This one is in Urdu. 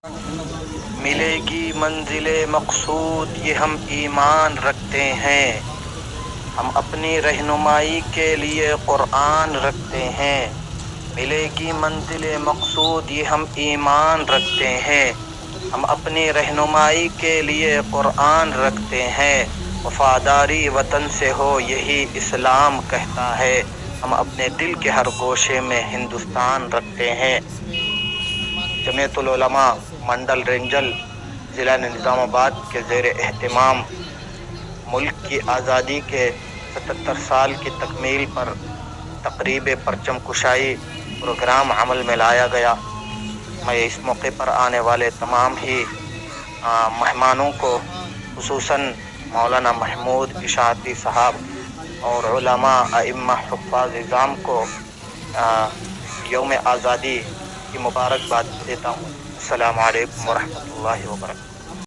ملے گی منزل مقصود یہ ہم ایمان رکھتے ہیں، ہم اپنی رہنمائی کے لیے قرآن رکھتے ہیں۔ ملے گی منزل مقصود یہ ہم ایمان رکھتے ہیں، ہم اپنی رہنمائی کے لیے قرآن رکھتے ہیں۔ وفاداری وطن سے ہو یہی اسلام کہتا ہے، ہم اپنے دل کے ہر گوشے میں ہندوستان رکھتے ہیں۔ جمعیت العلماء منڈل رنجل ضلع نظام آباد کے زیر اہتمام ملک کی آزادی کے 77 سال کی تکمیل پر تقریب پرچم کشائی پروگرام عمل میں لایا گیا۔ میں اس موقع پر آنے والے تمام ہی مہمانوں کو، خصوصاً مولانا محمود اشاعتی صاحب اور علماء ائمہ حفاظ نظام کو یوم آزادی کی مبارکباد دیتا ہوں۔ السلام علیکم ورحمۃ اللہ وبرکاتہ۔